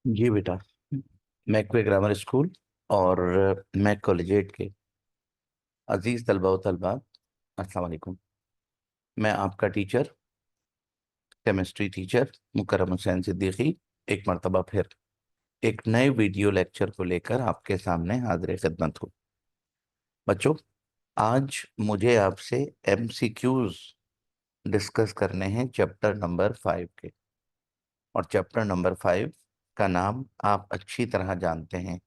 जी बेटा, McVay grammar school और Mac collegiate के अजीज तलबा व तलबात, अस्सलाम वालेकुम। मैं आपका टीचर, केमिस्ट्री टीचर मुकर्रम हुसैन सिद्दीकी एक मरतबा फिर एक नए वीडियो लेक्चर को लेकर आपके सामने हाजिर खिदमत हूँ। बच्चों, आज मुझे आपसे एमसीक्यूज डिस्कस करने हैं चैप्टर नंबर 5 के। और चैप्टर नंबर 5 का नाम आप अच्छी तरह जानते हैं,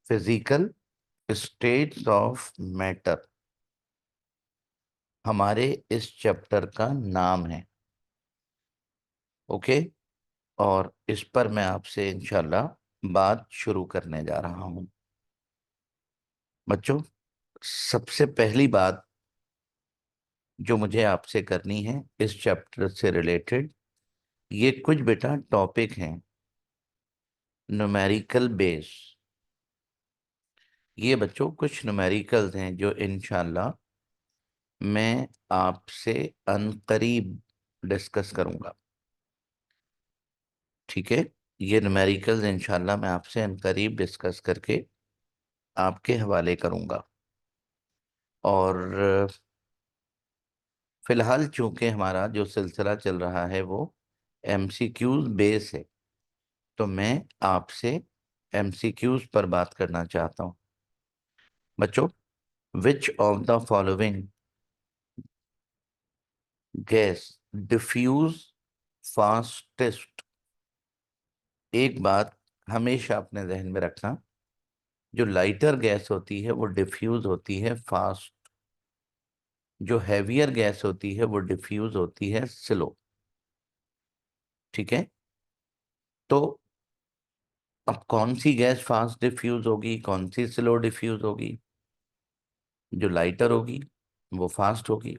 फिजिकल स्टेट्स ऑफ मैटर हमारे इस चैप्टर का नाम है। ओके, और इस पर मैं आपसे इंशाल्लाह बात शुरू करने जा रहा हूं। बच्चों, सबसे पहली बात जो मुझे आपसे करनी है इस चैप्टर से रिलेटेड, ये कुछ बेटा टॉपिक हैं न्यूमेरिकल बेस। ये बच्चों कुछ न्यूमेरिकल्स हैं जो इंशाल्लाह मैं आपसे अनकरीब डिस्कस करूंगा। ठीक है, ये न्यूमेरिकल्स इंशाल्लाह मैं आपसे अनकरीब डिस्कस करके आपके हवाले करूंगा। और फिलहाल चूंकि हमारा जो सिलसिला चल रहा है वो एमसीक्यूज बेस है, तो मैं आपसे एमसीक्यूज पर बात करना चाहता हूं। बच्चों, which of the following gas diffuse fastest. एक बात हमेशा अपने जहन में रखना, जो लाइटर गैस होती है वो डिफ्यूज होती है फास्ट, जो हैवियर गैस होती है वो डिफ्यूज होती है स्लो। ठीक है, तो अब कौन सी गैस फास्ट डिफ्यूज होगी, कौन सी स्लो डिफ्यूज होगी? जो लाइटर होगी वो फास्ट होगी।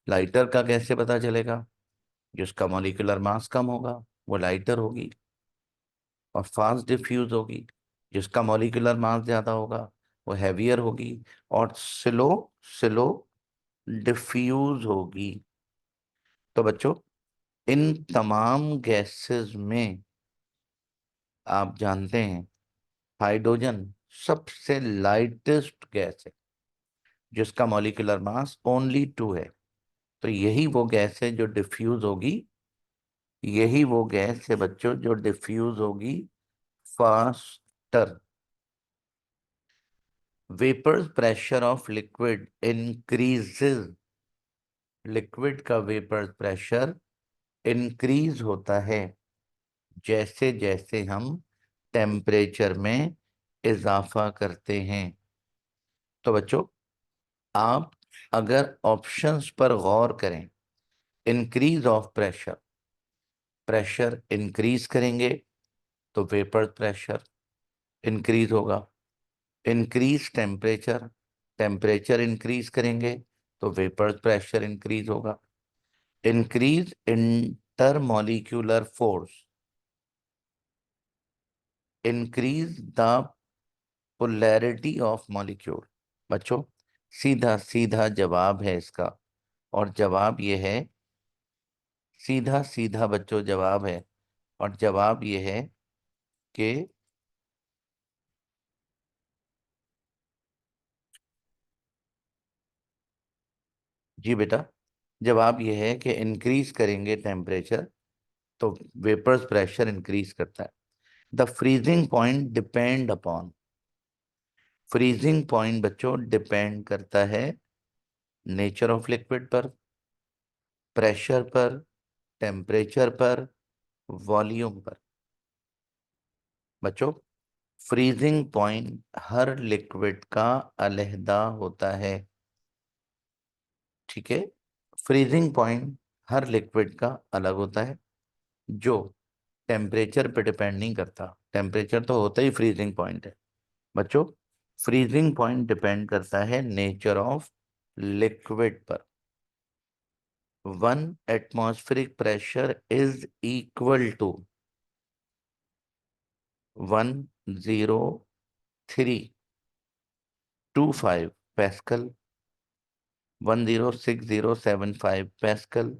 लाइटर का कैसे पता चलेगा? जिसका मॉलिक्यूलर मास कम होगा वो लाइटर होगी। और फास्ट डिफ्यूज होगी, जिसका मॉलिक्यूलर मास ज्यादा होगा वो हैवियर होगी। और स्लो स्लो डिफ्यूज होगी। तो बच्चों, इन तमाम गैसेस में आप जानते हैं हाइड्रोजन सबसे लाइटेस्ट गैस है, जिसका मॉलिक्यूलर मास ओनली 2 है। तो यही वो गैस है जो डिफ्यूज होगी, यही वो गैस है बच्चों जो डिफ्यूज होगी faster. Vapour pressure of liquid increases. Liquid का वेपर प्रेशर इंक्रीज होता है जैसे जैसे हम टेम्परेचर में इजाफा करते हैं। तो बच्चों, आप अगर ऑप्शंस पर गौर करें, increase of pressure, pressure increase करेंगे तो वेपर प्रेशर इंक्रीज होगा। इंक्रीज टेम्परेचर, टेम्परेचर इंक्रीज करेंगे तो वेपर प्रेशर इंक्रीज होगा। Increase intermolecular force, increase the polarity of molecule. बच्चों, सीधा सीधा जवाब है इसका, और जवाब ये है, सीधा सीधा बच्चों जवाब है, और जवाब ये है कि जी बेटा, जवाब ये है कि इंक्रीज करेंगे टेम्परेचर तो वेपर्स प्रेशर इंक्रीज करता है। The freezing point depend upon, freezing point बच्चों डिपेंड करता है नेचर ऑफ लिक्विड पर, प्रेशर पर, टेम्परेचर पर, वॉल्यूम पर। बच्चों, फ्रीजिंग पॉइंट हर लिक्विड का अलहदा होता है। ठीक है, फ्रीजिंग पॉइंट हर लिक्विड का अलग होता है, जो टेम्परेचर पे डिपेंड नहीं करता। टेम्परेचर तो होता ही फ्रीजिंग पॉइंट है। बच्चों, फ्रीजिंग पॉइंट डिपेंड करता है नेचर ऑफ लिक्विड पर। 1 atmospheric pressure is equal to 10325 pascal, 106,075 pascal,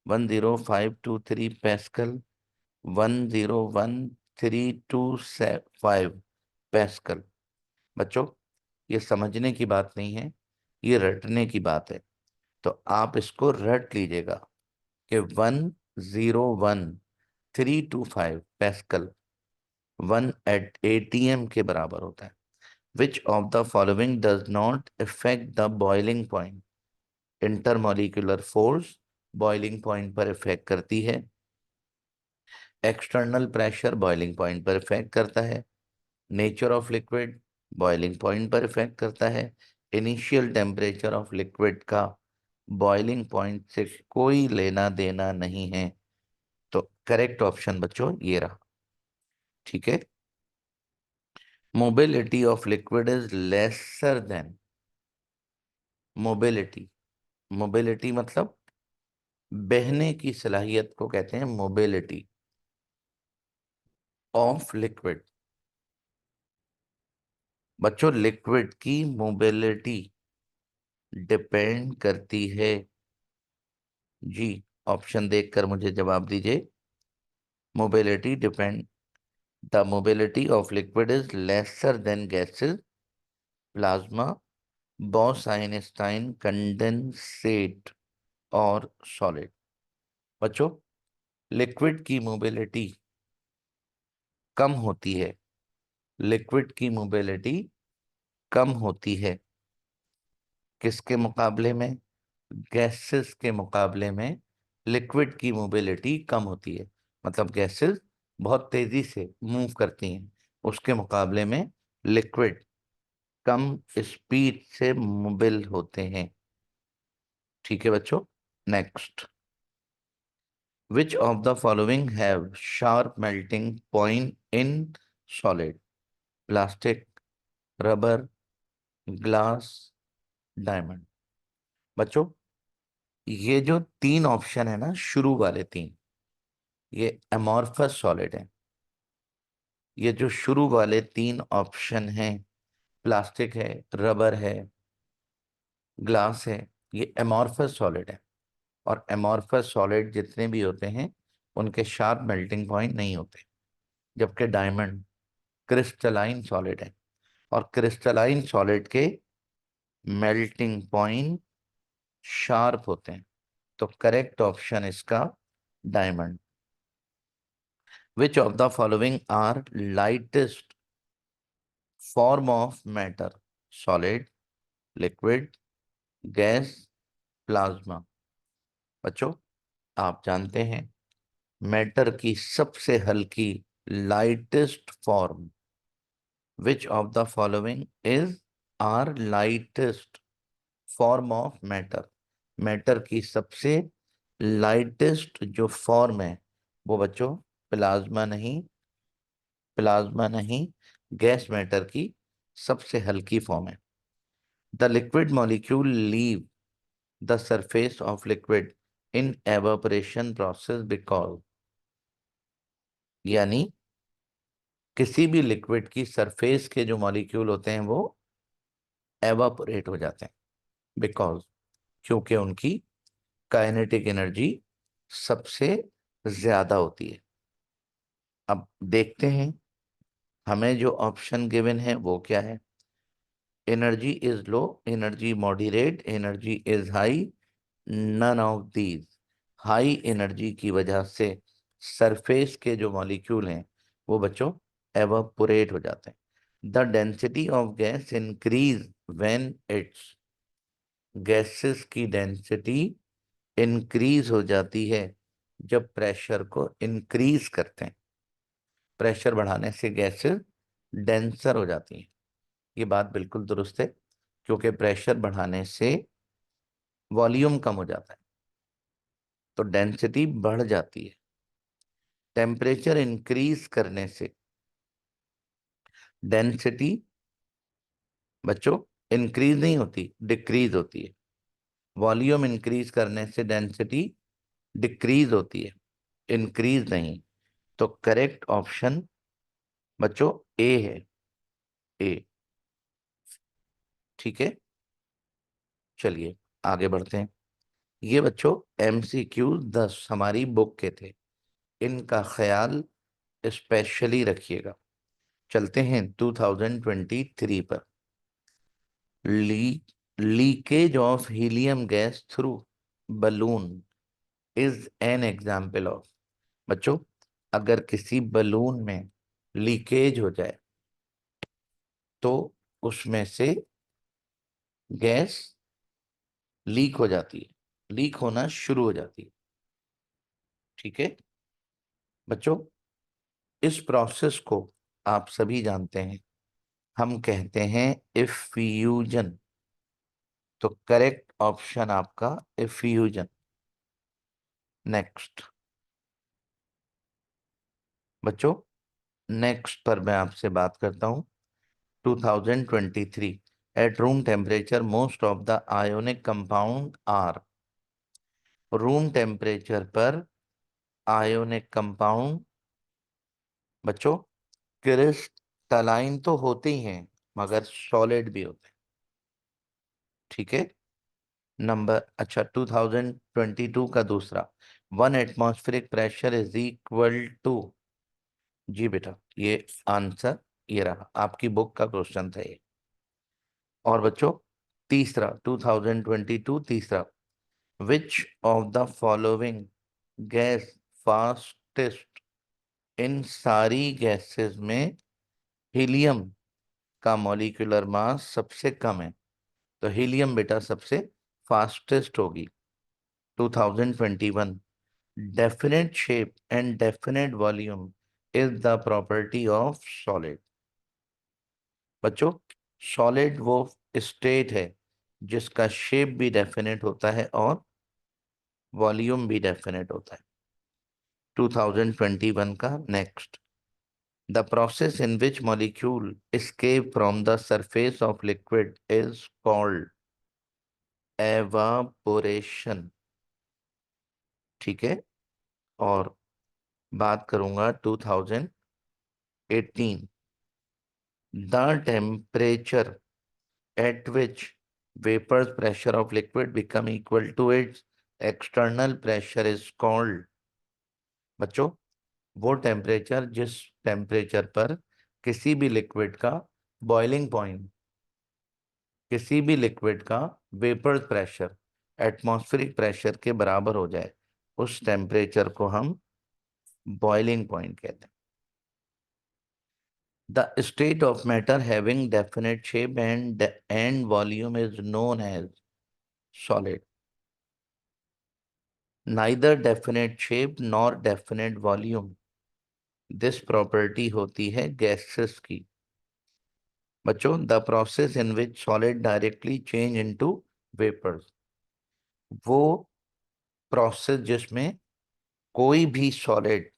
10523 pascal, 101 -3 to 5 pascal. बच्चों, ये समझने की बात नहीं है, ये रटने की बात है। तो आप इसको रट लीजिएगा कि 101 3 to 5 पैस्कल 1 ATM के बराबर होता है। विच of the following does not effect the boiling point? Intermolecular force boiling point पर इफेक्ट करती है, एक्सटर्नल प्रेशर बॉइलिंग पॉइंट पर इफेक्ट करता है, nature of liquid boiling point पर इफेक्ट करता है, इनिशियल टेम्परेचर ऑफ लिक्विड का बॉइलिंग पॉइंट से कोई लेना देना नहीं है। तो करेक्ट ऑप्शन बच्चों ये रहा। ठीक है, mobility of liquid is lesser than. Mobility, mobility मतलब बहने की सलाहियत को कहते हैं मोबिलिटी ऑफ लिक्विड। बच्चों, लिक्विड की मोबिलिटी डिपेंड करती है जी, ऑप्शन देखकर मुझे जवाब दीजिए। Mobility depend, the mobility of liquid is lesser than gases, plasma, boss-Einstein condensate और सॉलिड। बच्चों, लिक्विड की मोबिलिटी कम होती है, लिक्विड की मोबिलिटी कम होती है किसके मुकाबले में? गैसेस के मुकाबले में लिक्विड की मोबिलिटी कम होती है। मतलब गैसेस बहुत तेजी से मूव करती हैं, उसके मुकाबले में लिक्विड कम स्पीड से मोबिल होते हैं। ठीक है बच्चों, next. Which of the following have sharp melting point in solid? Plastic, rubber, glass, diamond. बच्चों, ये जो तीन ऑप्शन है ना, शुरू वाले तीन, ये अमॉर्फस सॉलिड है। ये जो शुरू वाले तीन ऑप्शन हैं, प्लास्टिक है, रबर है, ग्लास है, ये अमॉर्फस सॉलिड है। और अमॉर्फस सॉलिड जितने भी होते हैं उनके शार्प मेल्टिंग पॉइंट नहीं होते, जबकि डायमंड क्रिस्टलाइन सॉलिड है और क्रिस्टलाइन सॉलिड के मेल्टिंग पॉइंट शार्प होते हैं। तो करेक्ट ऑप्शन इसका diamond. Which of the following are lightest form of matter? Solid, liquid, gas, plasma. बच्चों, आप जानते हैं मैटर की सबसे हल्की lightest form, which of the following is are lightest form of matter? Matter की सबसे लाइटेस्ट जो फॉर्म है वो बच्चों प्लाज्मा नहीं, प्लाज्मा नहीं, गैस मैटर की सबसे हल्की फॉर्म है। The liquid molecule leave the surface of liquid in evaporation process because, यानी किसी भी लिक्विड की सरफेस के जो मॉलिक्यूल होते हैं वो एवापोरेट हो जाते हैं, बिकॉज, क्योंकि उनकी काइनेटिक एनर्जी सबसे ज्यादा होती है। अब देखते हैं हमें जो ऑप्शन गिवन है वो क्या है। Energy is low, energy moderate, energy is high, none of these. High energy की वजह से सरफेस के जो मॉलिक्यूल हैं वो बच्चों एवापोरेट हो जाते हैं। The density of gas increase when it's, gases की डेंसिटी इंक्रीज हो जाती है जब प्रेशर को इंक्रीज करते हैं। प्रेशर बढ़ाने से गैसेस डेंसर हो जाती हैं। ये बात बिल्कुल दुरुस्त है, क्योंकि प्रेशर बढ़ाने से वॉल्यूम कम हो जाता है तो डेंसिटी बढ़ जाती है। टेम्परेचर इंक्रीज करने से डेंसिटी बच्चों इंक्रीज नहीं होती, डिक्रीज होती है। वॉल्यूम इंक्रीज करने से डेंसिटी डिक्रीज होती है, इंक्रीज नहीं। तो करेक्ट ऑप्शन बच्चों ए है, ए। ठीक है, चलिए आगे बढ़ते हैं। ये बच्चों MCQ 10 हमारी बुक के थे, इनका ख्याल स्पेशली रखिएगा। चलते हैं 2023 पर। Leakage of helium gas through balloon is an example of. बच्चों, अगर किसी बलून में लीकेज हो जाए तो उसमें से गैस लीक हो जाती है, लीक होना शुरू हो जाती है। ठीक है बच्चों, इस प्रोसेस को आप सभी जानते हैं, हम कहते हैं इफ्यूजन। तो करेक्ट ऑप्शन आपका इफ्यूजन। नेक्स्ट बच्चों, नेक्स्ट पर मैं आपसे बात करता हूं। 2023 at room temperature most of the ionic compound are. Room temperature पर आयोनिक कंपाउंड बच्चों क्रिस्टलाइन तो होते ही हैं मगर सॉलिड भी होते हैं। ठीक है। नंबर अच्छा 2022 का दूसरा, one atmospheric pressure is equal to. जी बेटा, ये आंसर ये रहा, आपकी बुक का क्वेश्चन था ये। और बच्चों तीसरा 2022 तीसरा, which of the following gas fastest. इन सारी गैसेस में हीलियम का मॉलिक्यूलर मास सबसे कम है। तो हीलियम बेटा सबसे फास्टेस्ट होगी। 2021, definite shape and definite volume is the property of solid. बच्चों, सॉलिड वो स्टेट है जिसका शेप भी डेफिनेट होता है और वॉल्यूम भी डेफिनेट होता है। 2021 का next, the process in which molecule escape from the surface of liquid is called evaporation। ठीक है। और बात करूंगा 2018, the temperature at which vapor's pressure of liquid become equal to its external pressure is called। बच्चों, वो temperature जिस temperature पर किसी भी लिक्विड का बॉइलिंग पॉइंट, किसी भी लिक्विड का वेपर प्रेशर एटमॉस्फेरिक प्रेशर के बराबर हो जाए, उस टेम्परेचर को हम बॉइलिंग पॉइंट कहते हैं। The state of matter having definite shape and volume is known as solid। Neither definite shape nor definite volume, this property होती है gases की। बच्चों, the process in which solid directly change into vapors, वो process जिसमें कोई भी solid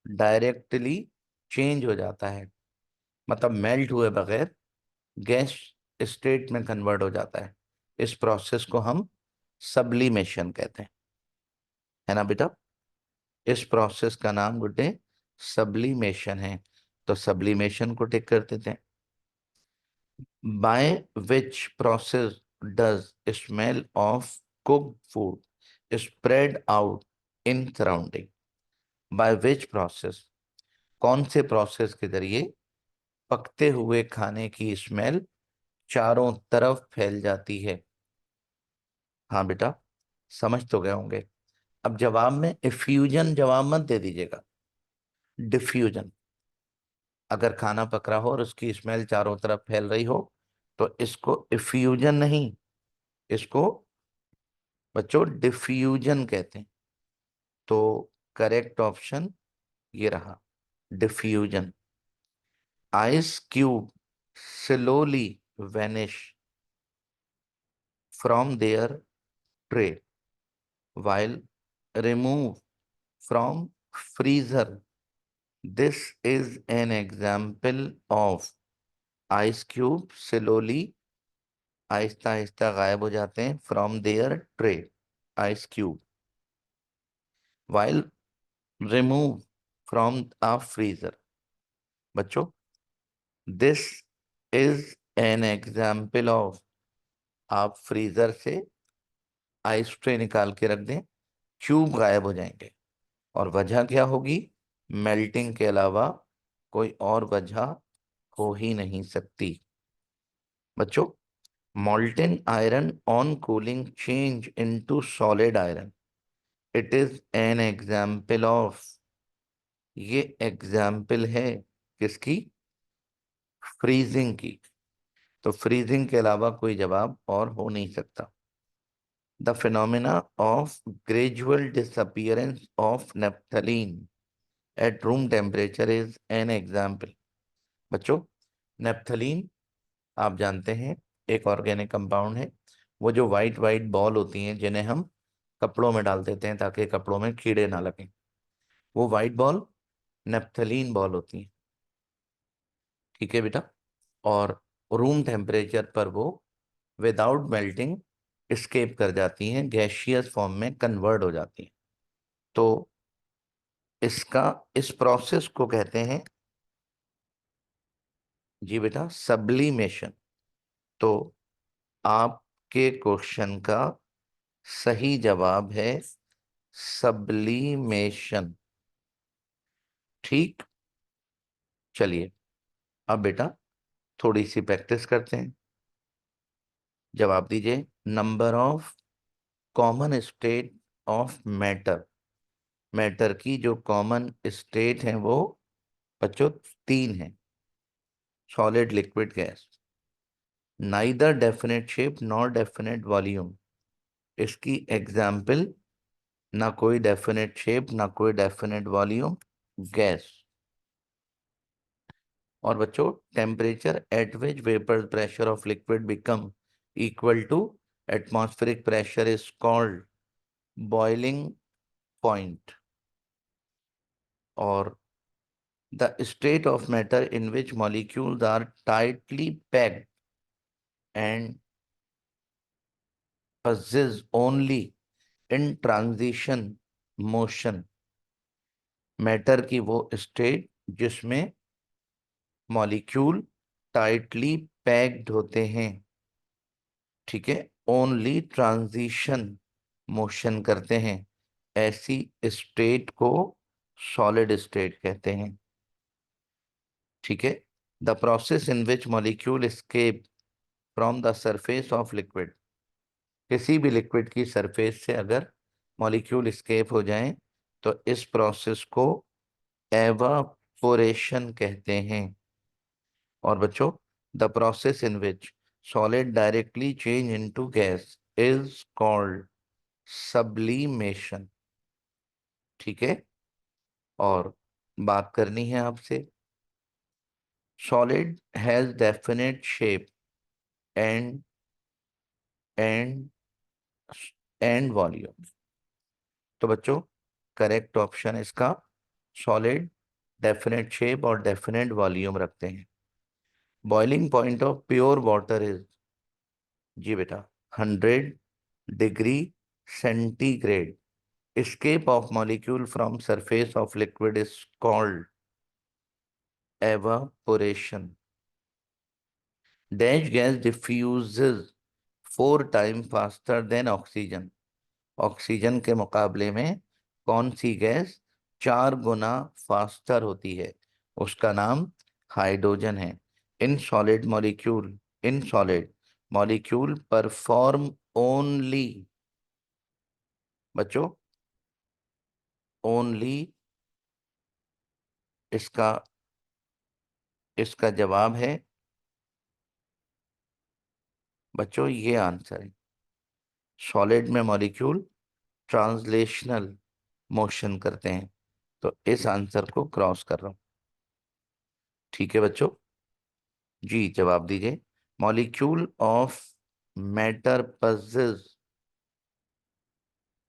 directly change हो जाता है, मतलब मेल्ट हुए बगैर गैस स्टेट में कन्वर्ट हो जाता है, इस प्रोसेस को हम सब्लिमेशन कहते हैं। है ना बेटा, इस प्रोसेस का नाम गुड्डे सब्लिमेशन है। तो सब्लिमेशन को टिक कर देते हैं। By which process does smell of cooked food spread out in surrounding. By which process, कौन से प्रोसेस के जरिए पकते हुए खाने की स्मेल चारों तरफ फैल जाती है। हाँ बेटा, समझ तो गए होंगे। अब जवाब में इफ्यूजन जवाब मत दे दीजिएगा, डिफ्यूजन। अगर खाना पक रहा हो और उसकी स्मेल चारों तरफ फैल रही हो तो इसको इफ्यूजन नहीं, इसको बच्चों डिफ्यूजन कहते हैं। तो करेक्ट ऑप्शन ये रहा, diffusion. Ice cube slowly vanish from their tray while removed from freezer। This is an example of ice cube slowly, Aahista Aahista गायब हो जाते हैं from their tray, ice cube, while removed from a freezer। बच्चों, this is an example of, आप freezer से ice tray निकाल के रख दें, क्यूब गायब हो जाएंगे। और वजह क्या होगी, मेल्टिंग के अलावा कोई और वजह हो ही नहीं सकती। बच्चों, molten iron on cooling change into solid iron, it is an example of, ये एग्जाम्पल है किसकी? फ्रीजिंग की। तो फ्रीजिंग के अलावा कोई जवाब और हो नहीं सकता। The phenomena of gradual disappearance of naphthalene eight room temperature is an example. बच्चों, नेप्थलीन आप जानते हैं एक ऑर्गेनिक कंपाउंड है। वो जो वाइट वाइट बॉल होती हैं जिन्हें हम कपड़ों में डाल देते हैं ताकि कपड़ों में कीड़े ना लगें, वो वाइट बॉल नेप्थलीन बॉल होती हैं। ठीक है बेटा। और रूम टेम्परेचर पर वो विदाउट मेल्टिंग एस्केप कर जाती हैं, गैसियस फॉर्म में कन्वर्ट हो जाती हैं। तो इसका इस प्रोसेस को कहते हैं, जी बेटा, सब्लिमेशन। तो आपके क्वेश्चन का सही जवाब है सब्लिमेशन। ठीक, चलिए अब बेटा थोड़ी सी प्रैक्टिस करते हैं। जवाब दीजिए। Number of common state of matter, matter की जो कॉमन स्टेट है वो बच्चों 3 है। Solid, liquid, gas. Neither definite shape nor definite volume, इसकी एग्जाम्पल ना कोई डेफिनेट शेप ना कोई डेफिनेट वॉल्यूम, गैस। और बच्चों, temperature at which vapour pressure of liquid become equal to atmospheric pressure is called boiling point. और the state of matter in which molecules are tightly packed and possess only in transition motion, matter की वो state जिसमें molecule tightly packed होते हैं, ठीक है, only transition motion करते हैं, ऐसी स्टेट को सॉलिड स्टेट कहते हैं। ठीक है। The process in which molecule escape from the surface of liquid, किसी भी लिक्विड की सरफेस से अगर मॉलिक्यूल एस्केप हो जाएं तो इस प्रोसेस को एवापोरेशन कहते हैं। और बच्चों, the process in which solid directly change into gas is called sublimation. ठीक है। और बात करनी है आपसे, solid has definite shape and and and volume. तो बच्चों, करेक्ट ऑप्शन इसका सॉलिड डेफिनेट शेप और डेफिनेट वॉल्यूम रखते हैं। Boiling point of pure water is, जी बेटा, 100 degree centigrade. escape of molecule from surface of liquid is called evaporation. Dash gas diffuses 4 times faster than oxygen. Oxygen के मुकाबले में कौन सी gas 4 गुना faster होती है? उसका नाम हाइड्रोजन है। In solid molecule, in solid molecule perform only, बच्चों, ओनली, इसका इसका जवाब है बच्चों, ये आंसर है। सॉलिड में मॉलिक्यूल ट्रांसलेशनल मोशन करते हैं, तो इस आंसर को क्रॉस कर रहा हूं। ठीक है बच्चों, जी जवाब दीजिए। Molecule of matter possess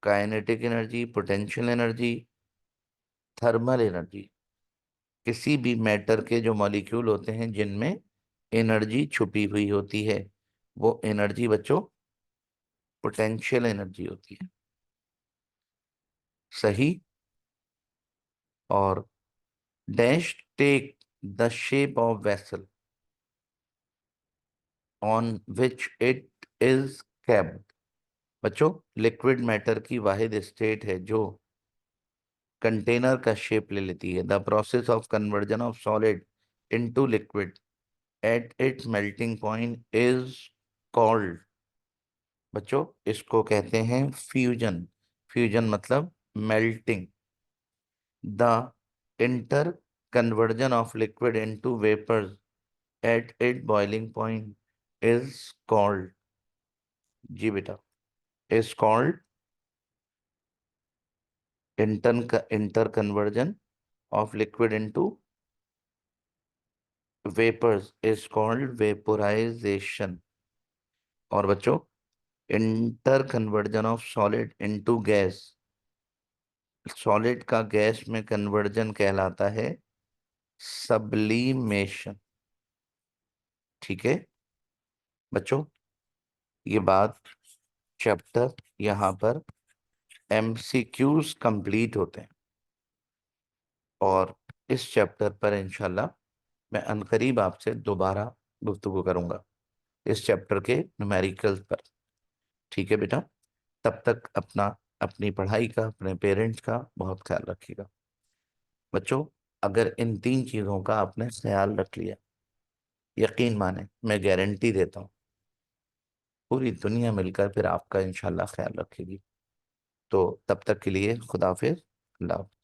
kinetic energy, potential energy, thermal energy. किसी भी मैटर के जो मॉलिक्यूल होते हैं जिनमें एनर्जी छुपी हुई होती है, वो एनर्जी बच्चों पोटेंशियल एनर्जी होती है। सही। और dash take the shape of vessel on which it is kept. बच्चों, लिक्विड मैटर की वाहिद स्टेट है जो कंटेनर का शेप ले लेती है। The process of conversion of solid into liquid at its melting point is called, बच्चों इसको कहते हैं फ्यूजन। फ्यूजन मतलब melting. The inter conversion of liquid into vapours at it boiling point is called, जी बेटा, is called inter conversion of liquid into vapours is called vaporization. और बच्चों inter conversion of solid into gas, solid का gas में conversion कहलाता है sublimation. ठीक है बच्चों, ये बात चैप्टर यहाँ पर एमसीक्यूज कंप्लीट होते हैं। और इस चैप्टर पर इंशाल्लाह मैं अनकरीब आपसे दोबारा गुफ्तगू करूंगा इस चैप्टर के न्यूमेरिकल्स पर। ठीक है बेटा, तब तक अपनी पढ़ाई का, अपने पेरेंट्स का बहुत ख्याल रखिएगा। बच्चों अगर इन 3 चीज़ों का आपने ख्याल रख लिया, यकीन माने मैं गारंटी देता हूँ पूरी दुनिया मिलकर फिर आपका इंशाल्लाह ख्याल रखेगी। तो तब तक के लिए खुदा हाफिज, अल्लाह हाफिज।